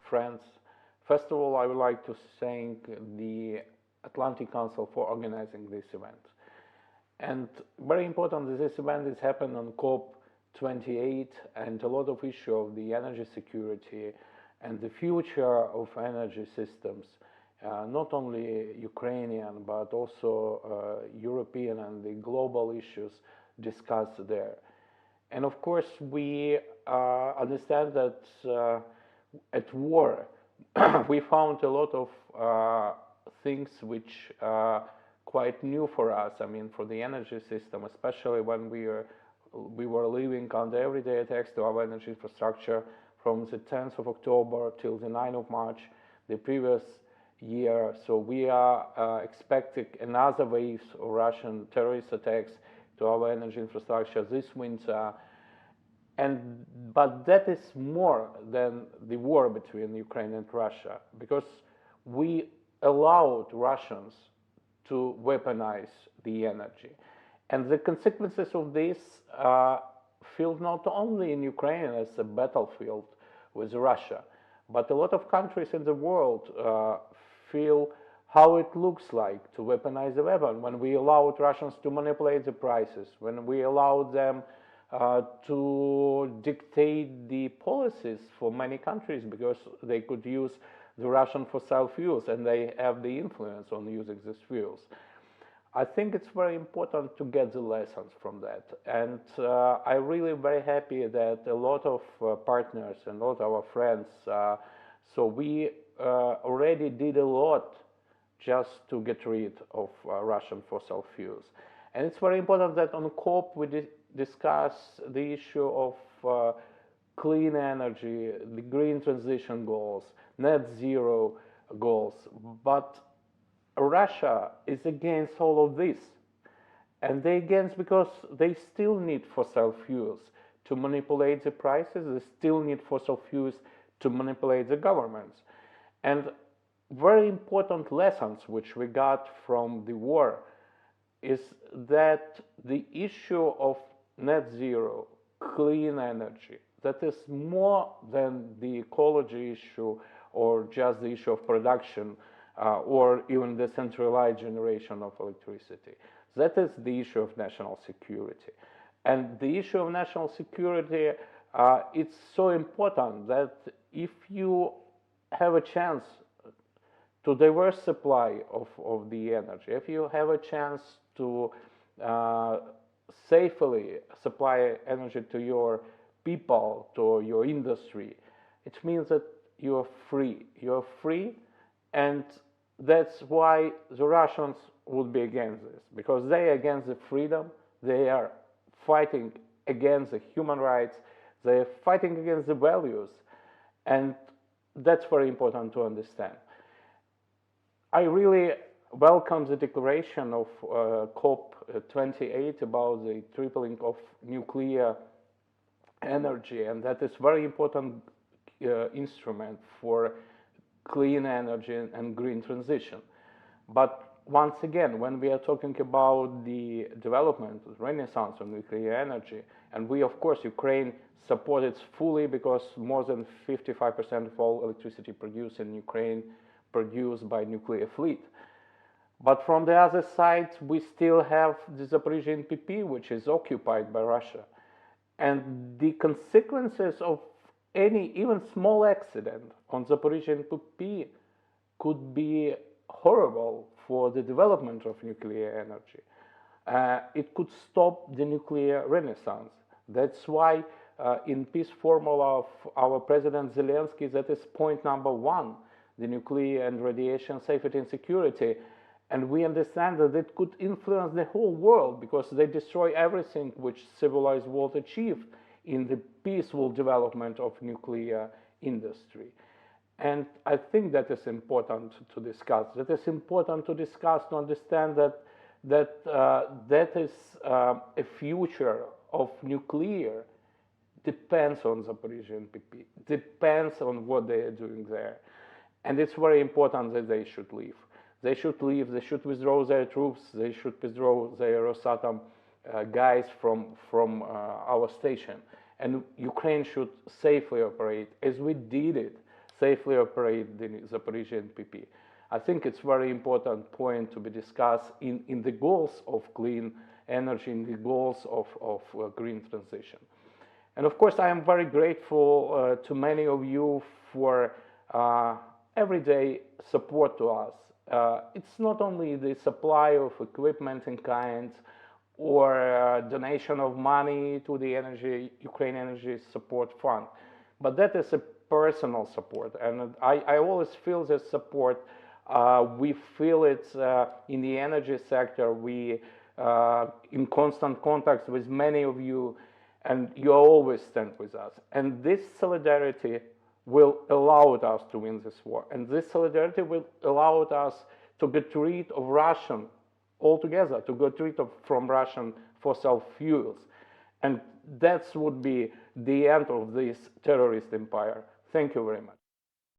friends. First of all, I would like to thank the Atlantic Council for organizing this event. And very important, this event is happening on COP28, and a lot of issue of the energy security and the future of energy systems, not only Ukrainian, but also European and the global issues discussed there. And of course, we understand that at war, we found a lot of things which are quite new for us. I mean, for the energy system, especially when we were living under everyday attacks to our energy infrastructure from the 10th of October till the 9th of March, the previous year. So we are expecting another wave of Russian terrorist attacks to our energy infrastructure this winter. But that is more than the war between Ukraine and Russia, because we allowed Russians to weaponize the energy. And the consequences of this feel not only in Ukraine as a battlefield with Russia, but a lot of countries in the world feel how it looks like to weaponize the weapon, when we allowed Russians to manipulate the prices, when we allowed them to dictate the policies for many countries, because they could use the Russian fossil fuels and they have the influence on using these fuels. I think it's very important to get the lessons from that. And I'm really very happy that a lot of partners and a lot of our friends, so we already did a lot just to get rid of Russian fossil fuels. And it's very important that on COP we discuss the issue of clean energy, the green transition goals, net zero goals. But Russia is against all of this. And they're against because they still need fossil fuels to manipulate the prices. They still need fossil fuels to manipulate the governments. And very important lessons which we got from the war is that the issue of net zero, clean energy, that is more than the ecology issue or just the issue of production or even the centralized generation of electricity. That is the issue of national security. And the issue of national security, it's so important that if you have a chance to diverse supply of the energy, if you have a chance to safely supply energy to your people, to your industry, it means that you are free. You are free, and that's why the Russians would be against this, because they are against the freedom, they are fighting against the human rights, they are fighting against the values, and that's very important to understand. I really welcome the declaration of COP28 about the tripling of nuclear energy, and that is very important instrument for clean energy and green transition. But once again, when we are talking about the development, renaissance of nuclear energy, and we, of course, Ukraine support it fully, because more than 55% of all electricity produced in Ukraine produced by nuclear fleet. But from the other side, we still have the Zaporizhzhia NPP, which is occupied by Russia. And the consequences of any even small accident on Zaporizhzhia NPP could be horrible for the development of nuclear energy. It could stop the nuclear renaissance. That's why in peace formula of our President Zelensky, that is point number one, the nuclear and radiation safety and security. And we understand that it could influence the whole world, because they destroy everything which civilized world achieved in the peaceful development of nuclear industry. And I think that is important to discuss. That is important to discuss, to understand that is a future of nuclear depends on Zaporizhzhia NPP, depends on what they are doing there. And it's very important that they should leave. They should leave, they should withdraw their troops, they should withdraw their Rosatom guys from our station. And Ukraine should safely operate, as we did it safely operate the Zaporizhzhia NPP. I think it's a very important point to be discussed in the goals of clean energy, in the goals of green transition. And of course, I am very grateful to many of you for everyday support to us. It's not only the supply of equipment in kind or donation of money to the Ukraine Energy Support Fund, but that is a personal support. And I always feel this support. We feel it in the energy sector. We in constant contact with many of you, and you always stand with us. And this solidarity will allow us to win this war. And this solidarity will allow us to get rid of Russian altogether, to get rid of from Russian fossil fuels. And that would be the end of this terrorist empire. Thank you very much.